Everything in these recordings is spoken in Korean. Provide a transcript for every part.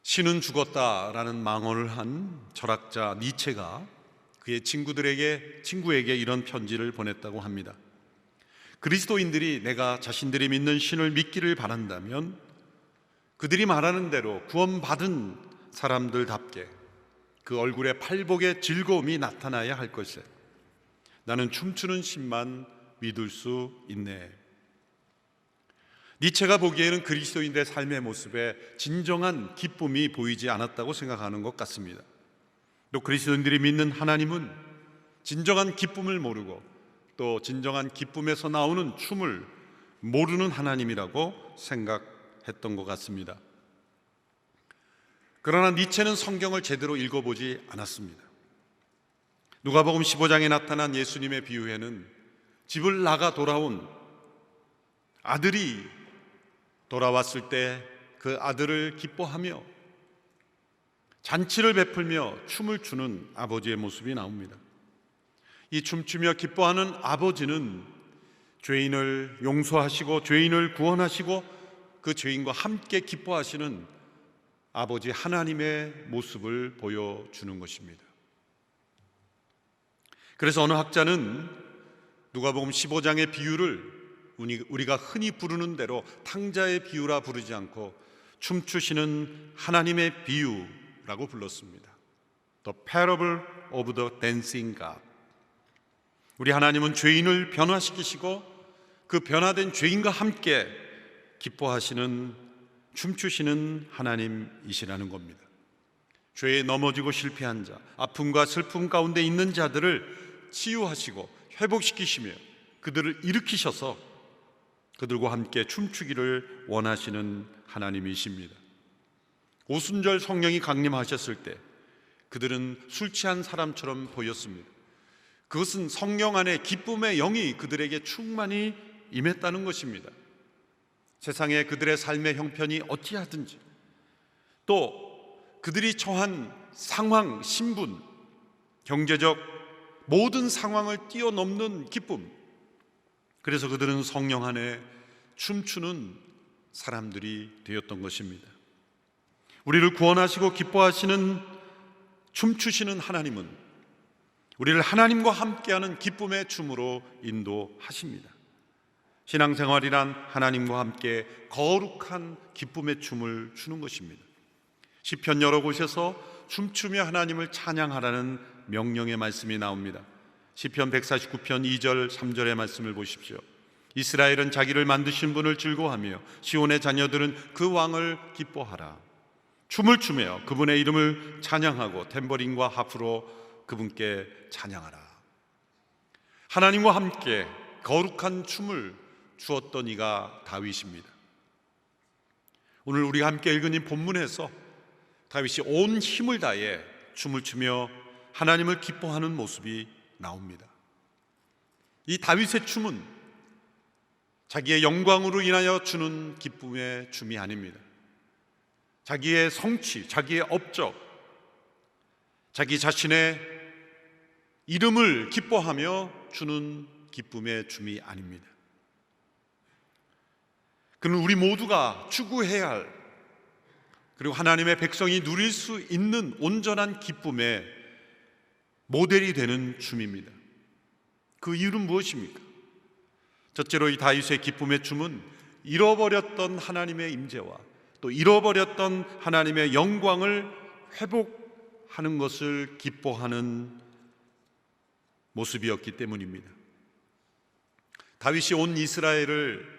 신은 죽었다라는 망언을 한 철학자 니체가 그의 친구에게 이런 편지를 보냈다고 합니다. 그리스도인들이 내가 자신들이 믿는 신을 믿기를 바란다면 그들이 말하는 대로 구원받은 사람들답게 그 얼굴에 팔복의 즐거움이 나타나야 할 것이다. 나는 춤추는 신만 믿을 수 있네. 니체가 보기에는 그리스도인들의 삶의 모습에 진정한 기쁨이 보이지 않았다고 생각하는 것 같습니다. 또 그리스도인들이 믿는 하나님은 진정한 기쁨을 모르고 또 진정한 기쁨에서 나오는 춤을 모르는 하나님이라고 생각했던 것 같습니다. 그러나 니체는 성경을 제대로 읽어보지 않았습니다. 누가복음 15장에 나타난 예수님의 비유에는 집을 나가 돌아온 아들이 돌아왔을 때 그 아들을 기뻐하며 잔치를 베풀며 춤을 추는 아버지의 모습이 나옵니다. 이 춤추며 기뻐하는 아버지는 죄인을 용서하시고 죄인을 구원하시고 그 죄인과 함께 기뻐하시는 아버지 하나님의 모습을 보여주는 것입니다. 그래서 어느 학자는 누가복음 15장의 비유를 우리가 흔히 부르는 대로 탕자의 비유라 부르지 않고 춤추시는 하나님의 비유라고 불렀습니다. The Parable of the Dancing God. 우리 하나님은 죄인을 변화시키시고 그 변화된 죄인과 함께 기뻐하시는 춤추시는 하나님이시라는 겁니다. 죄에 넘어지고 실패한 자, 아픔과 슬픔 가운데 있는 자들을 치유하시고 회복시키시며 그들을 일으키셔서 그들과 함께 춤추기를 원하시는 하나님이십니다. 오순절 성령이 강림하셨을 때 그들은 술 취한 사람처럼 보였습니다. 그것은 성령 안에 기쁨의 영이 그들에게 충만히 임했다는 것입니다. 세상에 그들의 삶의 형편이 어찌하든지 또 그들이 처한 상황, 신분, 경제적 모든 상황을 뛰어넘는 기쁨, 그래서 그들은 성령 안에 춤추는 사람들이 되었던 것입니다. 우리를 구원하시고 기뻐하시는 춤추시는 하나님은 우리를 하나님과 함께하는 기쁨의 춤으로 인도하십니다. 신앙생활이란 하나님과 함께 거룩한 기쁨의 춤을 추는 것입니다. 시편 여러 곳에서 춤추며 하나님을 찬양하라는 명령의 말씀이 나옵니다. 시편 149편 2절 3절의 말씀을 보십시오. 이스라엘은 자기를 만드신 분을 즐거워하며 시온의 자녀들은 그 왕을 기뻐하라. 춤을 추며 그분의 이름을 찬양하고 탬버린과 하프로 그분께 찬양하라. 하나님과 함께 거룩한 춤을 추었던 이가 다윗입니다. 오늘 우리가 함께 읽은 이 본문에서 다윗이 온 힘을 다해 춤을 추며 하나님을 기뻐하는 모습이 나옵니다. 이 다윗의 춤은 자기의 영광으로 인하여 주는 기쁨의 춤이 아닙니다. 자기의 성취, 자기의 업적, 자기 자신의 이름을 기뻐하며 주는 기쁨의 춤이 아닙니다. 그는 우리 모두가 추구해야 할, 그리고 하나님의 백성이 누릴 수 있는 온전한 기쁨의 모델이 되는 춤입니다. 그 이유는 무엇입니까? 첫째로 이 다윗의 기쁨의 춤은 잃어버렸던 하나님의 임재와 또 잃어버렸던 하나님의 영광을 회복하는 것을 기뻐하는 모습이었기 때문입니다. 다윗이 온 이스라엘을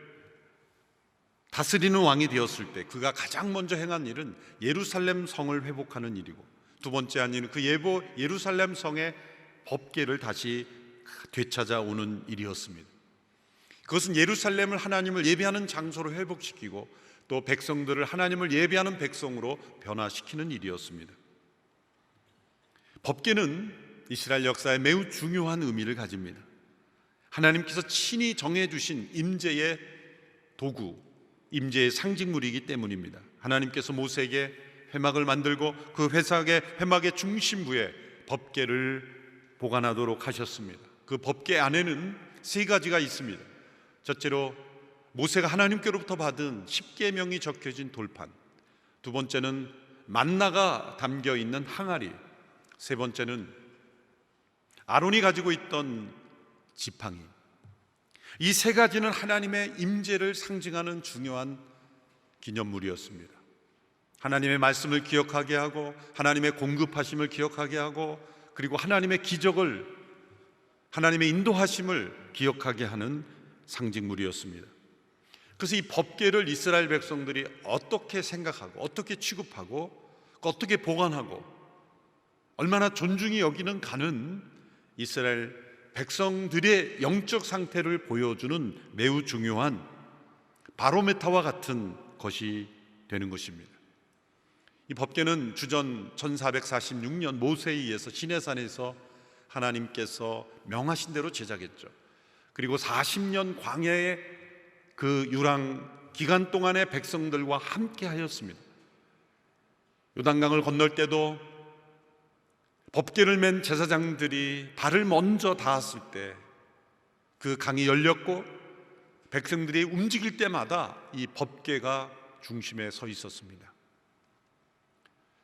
다스리는 왕이 되었을 때 그가 가장 먼저 행한 일은 예루살렘 성을 회복하는 일이고, 두 번째 한 일은 그 예루살렘 성의 법궤를 다시 되찾아오는 일이었습니다. 그것은 예루살렘을 하나님을 예배하는 장소로 회복시키고 또 백성들을 하나님을 예배하는 백성으로 변화시키는 일이었습니다. 법궤는 이스라엘 역사에 매우 중요한 의미를 가집니다. 하나님께서 친히 정해주신 임재의 도구, 임재의 상징물이기 때문입니다. 하나님께서 모세에게 회막을 만들고 그 회막의 중심부에 법궤를 보관하도록 하셨습니다. 그 법궤 안에는 세 가지가 있습니다. 첫째로 모세가 하나님께로부터 받은 십계명이 적혀진 돌판, 두 번째는 만나가 담겨 있는 항아리, 세 번째는 아론이 가지고 있던 지팡이. 이 세 가지는 하나님의 임재를 상징하는 중요한 기념물이었습니다. 하나님의 말씀을 기억하게 하고, 하나님의 공급하심을 기억하게 하고, 그리고 하나님의 기적을, 하나님의 인도하심을 기억하게 하는 상징물이었습니다. 그래서 이 법궤를 이스라엘 백성들이 어떻게 생각하고, 어떻게 취급하고, 어떻게 보관하고, 얼마나 존중이 여기는 가는 이스라엘 백성들의 영적 상태를 보여주는 매우 중요한 바로메타와 같은 것이 되는 것입니다. 이 법궤는 주전 1446년 모세에 의해서 시내산에서 하나님께서 명하신 대로 제작했죠. 그리고 40년 광야의 그 유랑 기간 동안에 백성들과 함께 하였습니다. 요단강을 건널 때도 법궤를 맨 제사장들이 발을 먼저 닿았을 때 그 강이 열렸고, 백성들이 움직일 때마다 이 법궤가 중심에 서 있었습니다.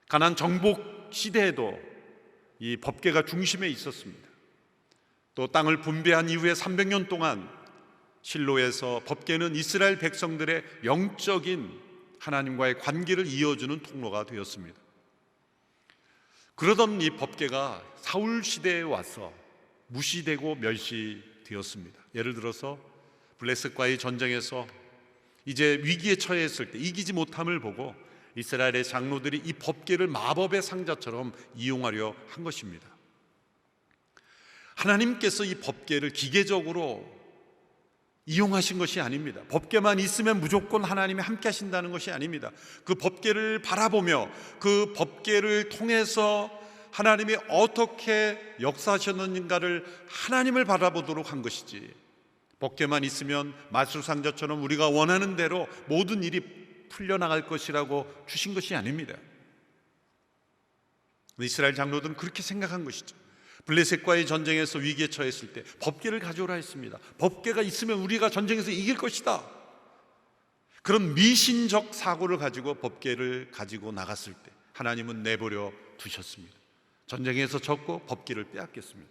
가나안 정복 시대에도 이 법궤가 중심에 있었습니다. 또 땅을 분배한 이후에 300년 동안 실로에서 법궤는 이스라엘 백성들의 영적인 하나님과의 관계를 이어주는 통로가 되었습니다. 그러던 이 법궤가 사울 시대에 와서 무시되고 멸시되었습니다. 예를 들어서 블레셋과의 전쟁에서 이제 위기에 처했을 때 이기지 못함을 보고 이스라엘의 장로들이 이 법궤를 마법의 상자처럼 이용하려 한 것입니다. 하나님께서 이 법궤를 기계적으로 이용하신 것이 아닙니다. 법궤만 있으면 무조건 하나님이 함께 하신다는 것이 아닙니다. 그 법궤를 바라보며 그 법궤를 통해서 하나님이 어떻게 역사하셨는가를 하나님을 바라보도록 한 것이지, 법궤만 있으면 마술상자처럼 우리가 원하는 대로 모든 일이 풀려나갈 것이라고 주신 것이 아닙니다. 이스라엘 장로들은 그렇게 생각한 것이죠. 블레셋과의 전쟁에서 위기에 처했을 때 법궤를 가져오라 했습니다. 법궤가 있으면 우리가 전쟁에서 이길 것이다. 그런 미신적 사고를 가지고 법궤를 가지고 나갔을 때 하나님은 내버려 두셨습니다. 전쟁에서 졌고 법궤를 빼앗겼습니다.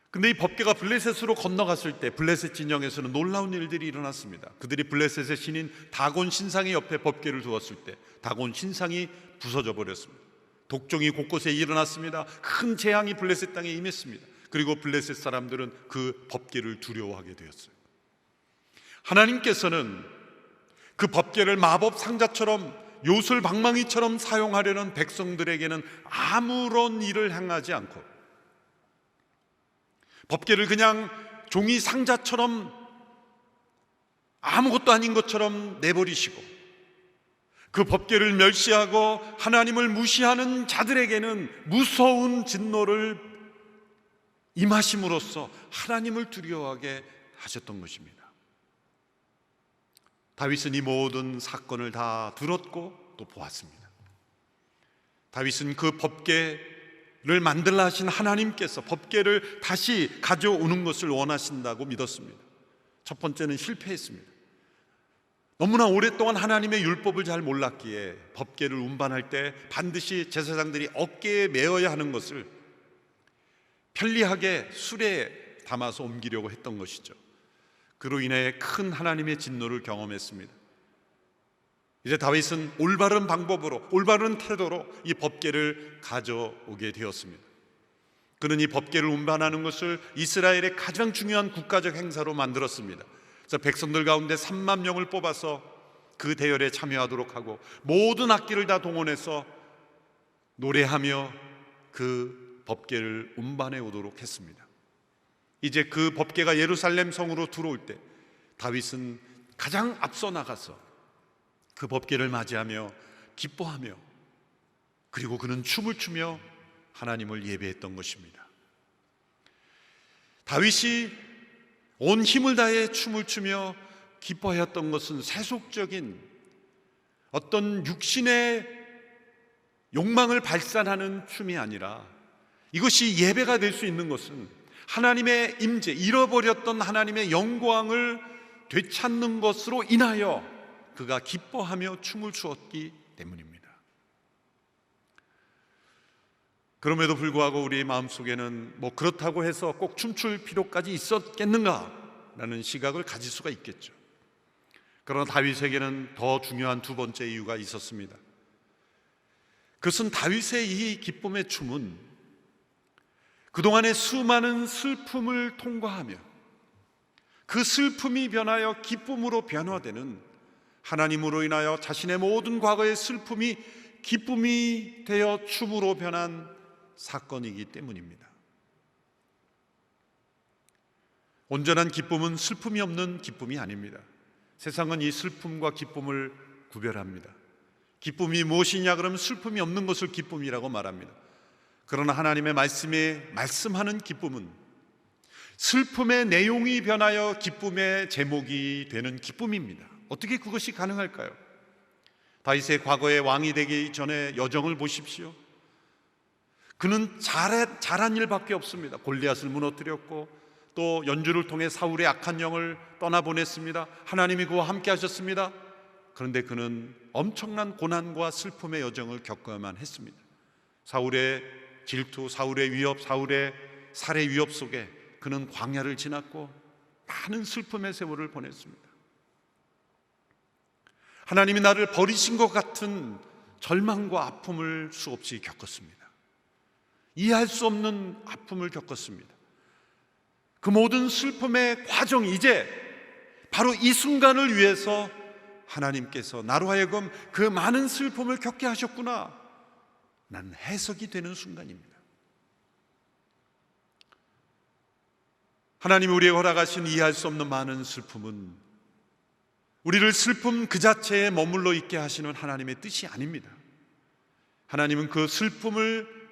근데 이 법궤가 블레셋으로 건너갔을 때 블레셋 진영에서는 놀라운 일들이 일어났습니다. 그들이 블레셋의 신인 다곤 신상의 옆에 법궤를 두었을 때 다곤 신상이 부서져 버렸습니다. 독종이 곳곳에 일어났습니다. 큰 재앙이 블레셋 땅에 임했습니다. 그리고 블레셋 사람들은 그 법궤를 두려워하게 되었어요. 하나님께서는 그 법궤를 마법 상자처럼 요술방망이처럼 사용하려는 백성들에게는 아무런 일을 행하지 않고 법궤를 그냥 종이 상자처럼 아무것도 아닌 것처럼 내버리시고, 그 법궤를 멸시하고 하나님을 무시하는 자들에게는 무서운 진노를 임하심으로써 하나님을 두려워하게 하셨던 것입니다. 다윗은 이 모든 사건을 다 들었고 또 보았습니다. 다윗은 그 법궤를 만들라 하신 하나님께서 법궤를 다시 가져오는 것을 원하신다고 믿었습니다. 첫 번째는 실패했습니다. 너무나 오랫동안 하나님의 율법을 잘 몰랐기에 법궤를 운반할 때 반드시 제사장들이 어깨에 메어야 하는 것을 편리하게 수레에 담아서 옮기려고 했던 것이죠. 그로 인해 큰 하나님의 진노를 경험했습니다. 이제 다윗은 올바른 방법으로, 올바른 태도로 이 법궤를 가져오게 되었습니다. 그는 이 법궤를 운반하는 것을 이스라엘의 가장 중요한 국가적 행사로 만들었습니다. 그래서 백성들 가운데 3만 명을 뽑아서 그 대열에 참여하도록 하고 모든 악기를 다 동원해서 노래하며 그 법궤를 운반해 오도록 했습니다. 이제 그 법궤가 예루살렘 성으로 들어올 때 다윗은 가장 앞서 나가서 그 법궤를 맞이하며 기뻐하며, 그리고 그는 춤을 추며 하나님을 예배했던 것입니다. 다윗이 온 힘을 다해 춤을 추며 기뻐하였던 것은 세속적인 어떤 육신의 욕망을 발산하는 춤이 아니라, 이것이 예배가 될 수 있는 것은 하나님의 임재, 잃어버렸던 하나님의 영광을 되찾는 것으로 인하여 그가 기뻐하며 춤을 추었기 때문입니다. 그럼에도 불구하고 우리 마음속에는 뭐 그렇다고 해서 꼭 춤출 필요까지 있었겠는가라는 시각을 가질 수가 있겠죠. 그러나 다윗에게는 더 중요한 두 번째 이유가 있었습니다. 그것은 다윗의 이 기쁨의 춤은 그동안의 수많은 슬픔을 통과하며 그 슬픔이 변하여 기쁨으로 변화되는, 하나님으로 인하여 자신의 모든 과거의 슬픔이 기쁨이 되어 춤으로 변한 사건이기 때문입니다. 온전한 기쁨은 슬픔이 없는 기쁨이 아닙니다. 세상은 이 슬픔과 기쁨을 구별합니다. 기쁨이 무엇이냐 그러면 슬픔이 없는 것을 기쁨이라고 말합니다. 그러나 하나님의 말씀에 말씀하는 기쁨은 슬픔의 내용이 변하여 기쁨의 제목이 되는 기쁨입니다. 어떻게 그것이 가능할까요? 다윗의 과거의 왕이 되기 전에 여정을 보십시오. 그는 잘한 일밖에 없습니다. 골리앗을 무너뜨렸고 또 연주를 통해 사울의 악한 영을 떠나보냈습니다. 하나님이 그와 함께 하셨습니다. 그런데 그는 엄청난 고난과 슬픔의 여정을 겪어야만 했습니다. 사울의 질투, 사울의 위협, 사울의 살해 위협 속에 그는 광야를 지났고 많은 슬픔의 세월을 보냈습니다. 하나님이 나를 버리신 것 같은 절망과 아픔을 수없이 겪었습니다. 이해할 수 없는 아픔을 겪었습니다. 그 모든 슬픔의 과정이 이제 바로 이 순간을 위해서 하나님께서 나로 하여금 그 많은 슬픔을 겪게 하셨구나, 난 해석이 되는 순간입니다. 하나님이 우리에게 허락하신 이해할 수 없는 많은 슬픔은 우리를 슬픔 그 자체에 머물러 있게 하시는 하나님의 뜻이 아닙니다. 하나님은 그 슬픔을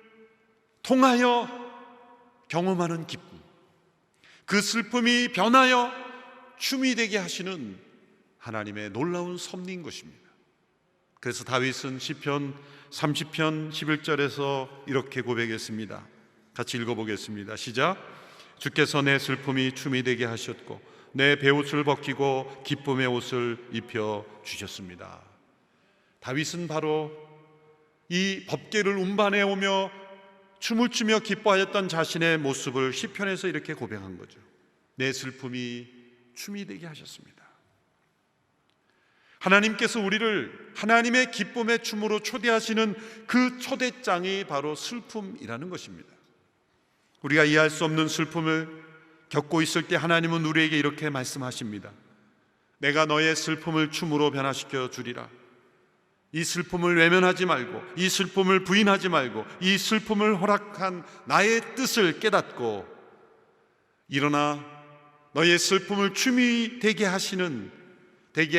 통하여 경험하는 기쁨, 그 슬픔이 변하여 춤이 되게 하시는 하나님의 놀라운 섭리인 것입니다. 그래서 다윗은 시편 30편 11절에서 이렇게 고백했습니다. 같이 읽어보겠습니다. 시작. 주께서 내 슬픔이 춤이 되게 하셨고 내 베옷을 벗기고 기쁨의 옷을 입혀 주셨습니다. 다윗은 바로 이 법궤를 운반해 오며 춤을 추며 기뻐하였던 자신의 모습을 시편에서 이렇게 고백한 거죠. 내 슬픔이 춤이 되게 하셨습니다. 하나님께서 우리를 하나님의 기쁨의 춤으로 초대하시는 그 초대장이 바로 슬픔이라는 것입니다. 우리가 이해할 수 없는 슬픔을 겪고 있을 때 하나님은 우리에게 이렇게 말씀하십니다. 내가 너의 슬픔을 춤으로 변화시켜 주리라. 이 슬픔을 외면하지 말고, 이 슬픔을 부인하지 말고, 이 슬픔을 허락한 나의 뜻을 깨닫고 일어나 너의 슬픔을 춤이 되게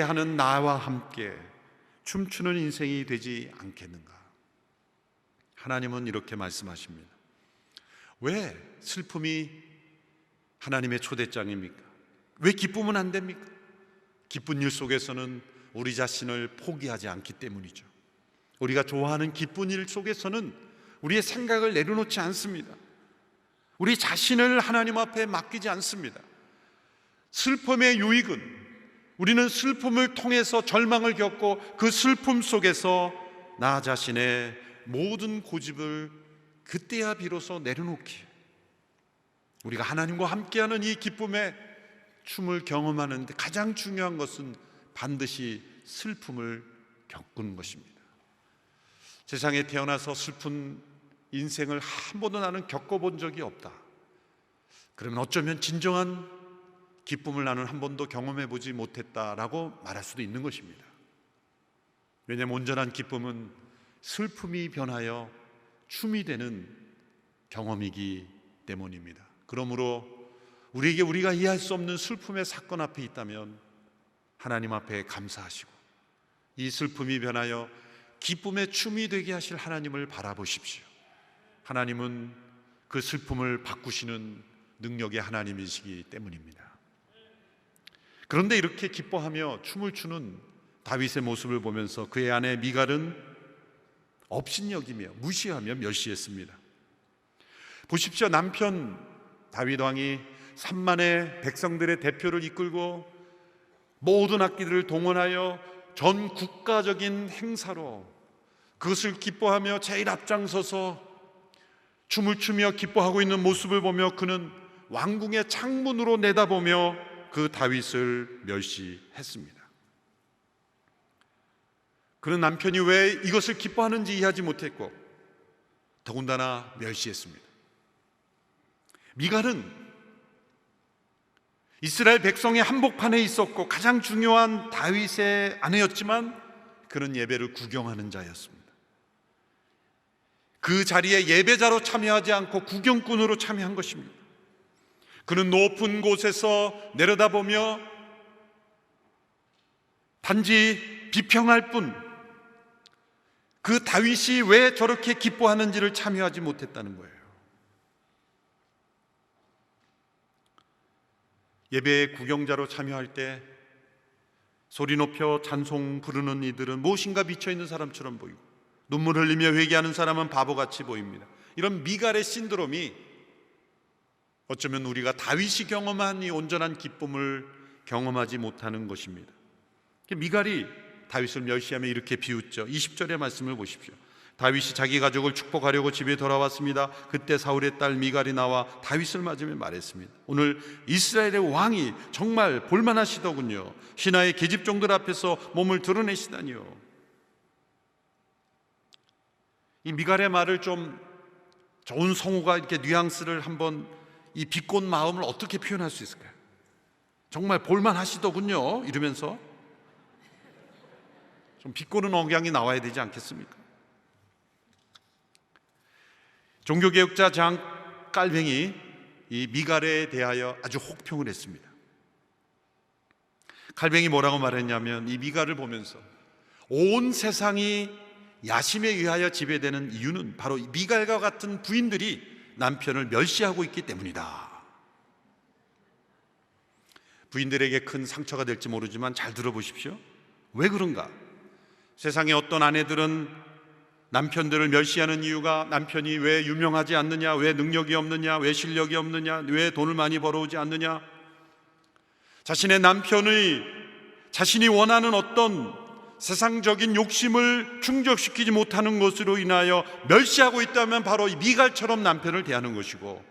하는 나와 함께 춤추는 인생이 되지 않겠는가. 하나님은 이렇게 말씀하십니다. 왜 슬픔이 하나님의 초대장입니까? 왜 기쁨은 안 됩니까? 기쁜 일 속에서는 우리 자신을 포기하지 않기 때문이죠. 우리가 좋아하는 기쁜 일 속에서는 우리의 생각을 내려놓지 않습니다. 우리 자신을 하나님 앞에 맡기지 않습니다. 슬픔의 유익은 우리는 슬픔을 통해서 절망을 겪고 그 슬픔 속에서 나 자신의 모든 고집을 그때야 비로소 내려놓기에 우리가 하나님과 함께하는 이 기쁨의 춤을 경험하는데 가장 중요한 것은 반드시 슬픔을 겪는 것입니다. 세상에 태어나서 슬픈 인생을 한 번도 나는 겪어본 적이 없다. 그러면 어쩌면 진정한 기쁨을 나는 한 번도 경험해보지 못했다라고 말할 수도 있는 것입니다. 왜냐하면 온전한 기쁨은 슬픔이 변하여 춤이 되는 경험이기 때문입니다. 그러므로 우리에게 우리가 이해할 수 없는 슬픔의 사건 앞에 있다면 하나님 앞에 감사하시고 이 슬픔이 변하여 기쁨의 춤이 되게 하실 하나님을 바라보십시오. 하나님은 그 슬픔을 바꾸시는 능력의 하나님이시기 때문입니다. 그런데 이렇게 기뻐하며 춤을 추는 다윗의 모습을 보면서 그의 아내 미갈은 업신여기며 무시하며 멸시했습니다. 보십시오. 남편 다윗 왕이 3만의 백성들의 대표를 이끌고 모든 악기들을 동원하여 전 국가적인 행사로 그것을 기뻐하며 제일 앞장서서 춤을 추며 기뻐하고 있는 모습을 보며 그는 왕궁의 창문으로 내다보며 그 다윗을 멸시했습니다. 그는 남편이 왜 이것을 기뻐하는지 이해하지 못했고 더군다나 멸시했습니다. 미갈은 이스라엘 백성의 한복판에 있었고 가장 중요한 다윗의 아내였지만 그는 예배를 구경하는 자였습니다. 그 자리에 예배자로 참여하지 않고 구경꾼으로 참여한 것입니다. 그는 높은 곳에서 내려다보며 단지 비평할 뿐 그 다윗이 왜 저렇게 기뻐하는지를 참여하지 못했다는 거예요. 예배의 구경자로 참여할 때 소리 높여 찬송 부르는 이들은 무엇인가 미쳐있는 사람처럼 보이고 눈물 흘리며 회개하는 사람은 바보같이 보입니다. 이런 미갈의 신드롬이 어쩌면 우리가 다윗이 경험한 이 온전한 기쁨을 경험하지 못하는 것입니다. 미갈이 다윗을 멸시하며 이렇게 비웃죠. 20절의 말씀을 보십시오. 다윗이 자기 가족을 축복하려고 집에 돌아왔습니다. 그때 사울의 딸 미갈이 나와 다윗을 맞으며 말했습니다. 오늘 이스라엘의 왕이 정말 볼만하시더군요. 신하의 계집종들 앞에서 몸을 드러내시다니요. 이 미갈의 말을 좀 좋은 성우가 이렇게 뉘앙스를 한번 이 비꼰 마음을 어떻게 표현할 수 있을까요? 정말 볼만하시더군요 이러면서 좀 비꼬는 억양이 나와야 되지 않겠습니까? 종교개혁자 장 깔뱅이 이 미갈에 대하여 아주 혹평을 했습니다. 칼뱅이 뭐라고 말했냐면 이 미갈을 보면서 온 세상이 야심에 의하여 지배되는 이유는 바로 미갈과 같은 부인들이 남편을 멸시하고 있기 때문이다. 부인들에게 큰 상처가 될지 모르지만 잘 들어보십시오. 왜 그런가? 세상의 어떤 아내들은 남편들을 멸시하는 이유가 남편이 왜 유명하지 않느냐, 왜 능력이 없느냐, 왜 실력이 없느냐, 왜 돈을 많이 벌어오지 않느냐, 자신의 남편의 자신이 원하는 어떤 세상적인 욕심을 충족시키지 못하는 것으로 인하여 멸시하고 있다면 바로 이 미갈처럼 남편을 대하는 것이고,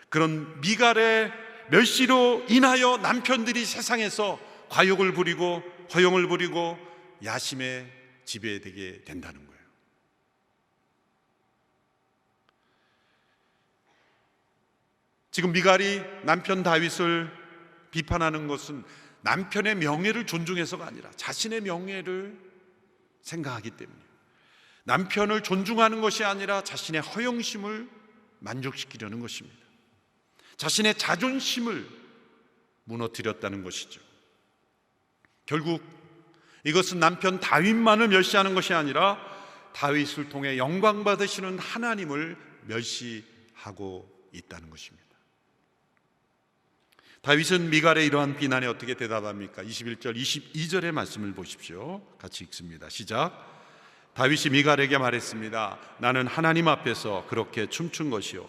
그런 미갈의 멸시로 인하여 남편들이 세상에서 과욕을 부리고 허영을 부리고 야심에 지배되게 된다는 거예요. 지금 미갈이 남편 다윗을 비판하는 것은 남편의 명예를 존중해서가 아니라 자신의 명예를 생각하기 때문이에요. 남편을 존중하는 것이 아니라 자신의 허영심을 만족시키려는 것입니다. 자신의 자존심을 무너뜨렸다는 것이죠. 결국 이것은 남편 다윗만을 멸시하는 것이 아니라 다윗을 통해 영광 받으시는 하나님을 멸시하고 있다는 것입니다. 다윗은 미갈의 이러한 비난에 어떻게 대답합니까? 21절, 22절의 말씀을 보십시오. 같이 읽습니다. 시작. 다윗이 미갈에게 말했습니다. 나는 하나님 앞에서 그렇게 춤춘 것이요,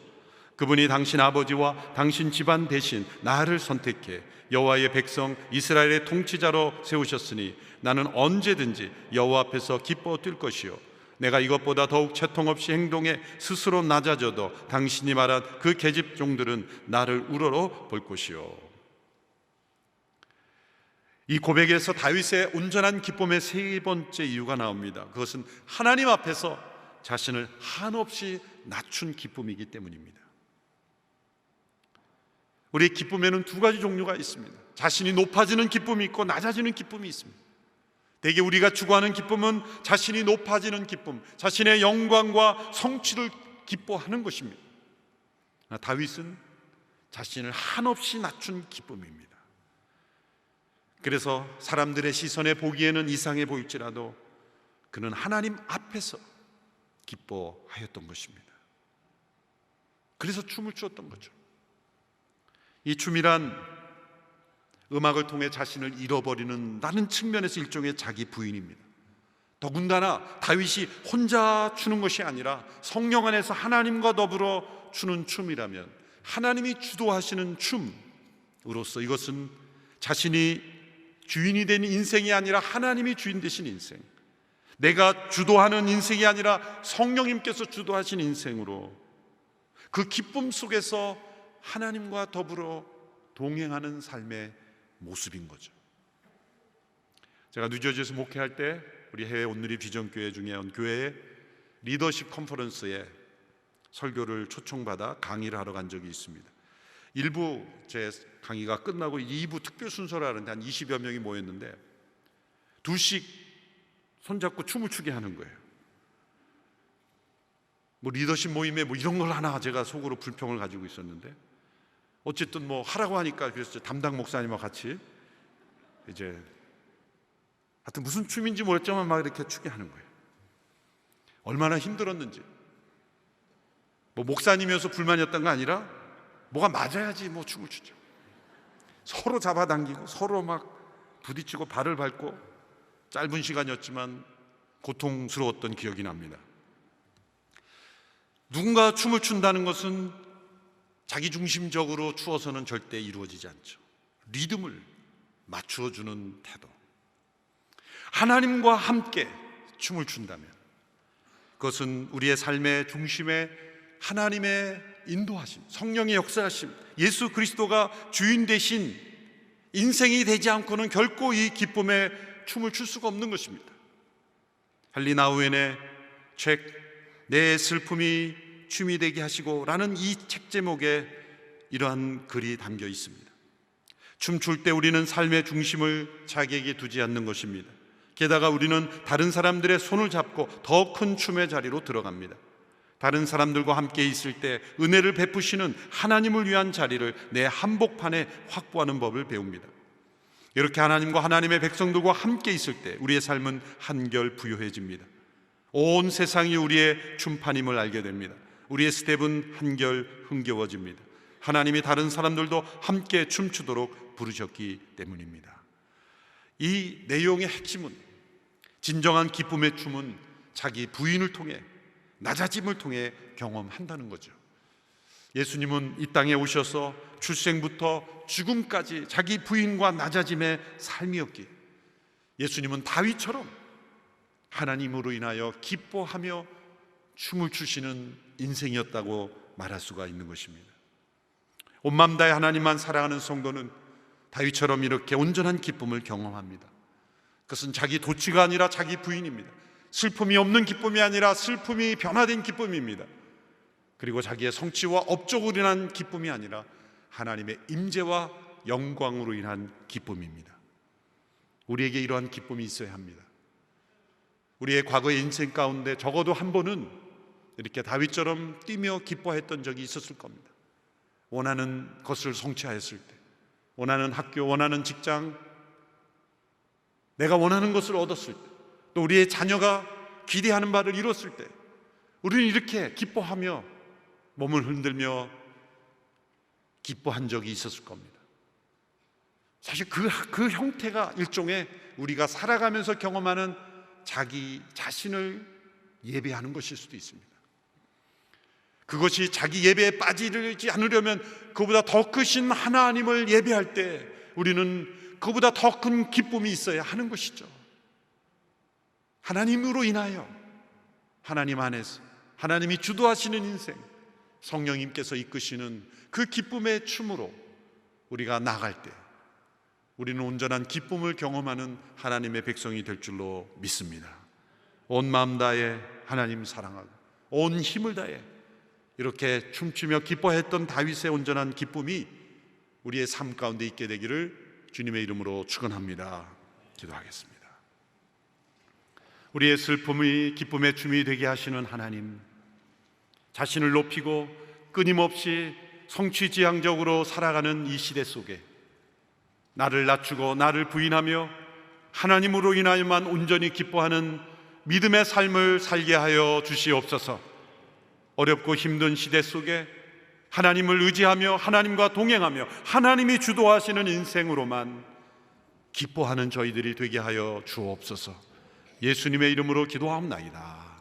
그분이 당신 아버지와 당신 집안 대신 나를 선택해 여호와의 백성 이스라엘의 통치자로 세우셨으니 나는 언제든지 여호와 앞에서 기뻐 뛸 것이요, 내가 이것보다 더욱 채통 없이 행동해 스스로 낮아져도 당신이 말한 그 계집종들은 나를 우러러 볼 것이요. 이 고백에서 다윗의 온전한 기쁨의 세 번째 이유가 나옵니다. 그것은 하나님 앞에서 자신을 한없이 낮춘 기쁨이기 때문입니다. 우리의 기쁨에는 두 가지 종류가 있습니다. 자신이 높아지는 기쁨이 있고 낮아지는 기쁨이 있습니다. 대개 우리가 추구하는 기쁨은 자신이 높아지는 기쁨, 자신의 영광과 성취를 기뻐하는 것입니다. 다윗은 자신을 한없이 낮춘 기쁨입니다. 그래서 사람들의 시선에 보기에는 이상해 보일지라도 그는 하나님 앞에서 기뻐하였던 것입니다. 그래서 춤을 추었던 거죠. 이 춤이란 음악을 통해 자신을 잃어버리는다는 측면에서 일종의 자기 부인입니다. 더군다나 다윗이 혼자 추는 것이 아니라 성령 안에서 하나님과 더불어 추는 춤이라면 하나님이 주도하시는 춤으로서 이것은 자신이 주인이 된 인생이 아니라 하나님이 주인 되신 인생, 내가 주도하는 인생이 아니라 성령님께서 주도하신 인생으로, 그 기쁨 속에서 하나님과 더불어 동행하는 삶의 모습인 거죠. 제가 뉴저지에서 목회할 때 우리 해외 온누리 비전교회 중에 한 교회의 리더십 컨퍼런스에 설교를 초청받아 강의를 하러 간 적이 있습니다. 1부 제 강의가 끝나고 2부 특별 순서를 하는데 한 20여 명이 모였는데 둘씩 손잡고 춤을 추게 하는 거예요. 뭐 리더십 모임에 뭐 이런 걸 하나 제가 속으로 불평을 가지고 있었는데 어쨌든 뭐 하라고 하니까 그래서 담당 목사님과 같이 이제 하여튼 무슨 춤인지 모르겠지만 막 이렇게 추게 하는 거예요. 얼마나 힘들었는지. 뭐 목사님이어서 불만이었던 거 아니라 뭐가 맞아야지 뭐 춤을 추죠. 서로 잡아당기고 서로 막 부딪히고 발을 밟고 짧은 시간이었지만 고통스러웠던 기억이 납니다. 누군가 춤을 춘다는 것은 자기중심적으로 추어서는 절대 이루어지지 않죠. 리듬을 맞추어주는 태도. 하나님과 함께 춤을 춘다면 그것은 우리의 삶의 중심에 하나님의 인도하심, 성령의 역사하심, 예수 그리스도가 주인 되신 인생이 되지 않고는 결코 이 기쁨에 춤을 출 수가 없는 것입니다. 할리 나우엔의 책 내 슬픔이 춤이 되게 하시고 라는 이 책 제목에 이러한 글이 담겨 있습니다. 춤출 때 우리는 삶의 중심을 자기에게 두지 않는 것입니다. 게다가 우리는 다른 사람들의 손을 잡고 더 큰 춤의 자리로 들어갑니다. 다른 사람들과 함께 있을 때 은혜를 베푸시는 하나님을 위한 자리를 내 한복판에 확보하는 법을 배웁니다. 이렇게 하나님과 하나님의 백성들과 함께 있을 때 우리의 삶은 한결 부유해집니다. 온 세상이 우리의 춤판임을 알게 됩니다. 우리의 스텝은 한결 흥겨워집니다. 하나님이 다른 사람들도 함께 춤추도록 부르셨기 때문입니다. 이 내용의 핵심은 진정한 기쁨의 춤은 자기 부인을 통해 낮아짐을 통해 경험한다는 거죠. 예수님은 이 땅에 오셔서 출생부터 죽음까지 자기 부인과 낮아짐의 삶이었기에 예수님은 다윗처럼 하나님으로 인하여 기뻐하며 춤을 추시는 인생이었다고 말할 수가 있는 것입니다. 온 마음 다해 하나님만 사랑하는 성도는 다윗처럼 이렇게 온전한 기쁨을 경험합니다. 그것은 자기 도치가 아니라 자기 부인입니다. 슬픔이 없는 기쁨이 아니라 슬픔이 변화된 기쁨입니다. 그리고 자기의 성취와 업적으로 인한 기쁨이 아니라 하나님의 임재와 영광으로 인한 기쁨입니다. 우리에게 이러한 기쁨이 있어야 합니다. 우리의 과거의 인생 가운데 적어도 한 번은 이렇게 다윗처럼 뛰며 기뻐했던 적이 있었을 겁니다. 원하는 것을 성취하였을 때, 원하는 학교, 원하는 직장, 내가 원하는 것을 얻었을 때, 또 우리의 자녀가 기대하는 바를 이뤘을 때 우리는 이렇게 기뻐하며 몸을 흔들며 기뻐한 적이 있었을 겁니다. 사실 그 형태가 일종의 우리가 살아가면서 경험하는 자기 자신을 예배하는 것일 수도 있습니다. 그것이 자기 예배에 빠지지 않으려면 그보다 더 크신 하나님을 예배할 때 우리는 그보다 더 큰 기쁨이 있어야 하는 것이죠. 하나님으로 인하여 하나님 안에서 하나님이 주도하시는 인생, 성령님께서 이끄시는 그 기쁨의 춤으로 우리가 나갈 때 우리는 온전한 기쁨을 경험하는 하나님의 백성이 될 줄로 믿습니다. 온 마음 다해 하나님 사랑하고 온 힘을 다해 이렇게 춤추며 기뻐했던 다윗의 온전한 기쁨이 우리의 삶 가운데 있게 되기를 주님의 이름으로 축원합니다. 기도하겠습니다. 우리의 슬픔이 기쁨의 춤이 되게 하시는 하나님, 자신을 높이고 끊임없이 성취지향적으로 살아가는 이 시대 속에 나를 낮추고 나를 부인하며 하나님으로 인하여만 온전히 기뻐하는 믿음의 삶을 살게 하여 주시옵소서. 어렵고 힘든 시대 속에 하나님을 의지하며 하나님과 동행하며 하나님이 주도하시는 인생으로만 기뻐하는 저희들이 되게 하여 주옵소서. 예수님의 이름으로 기도하옵나이다.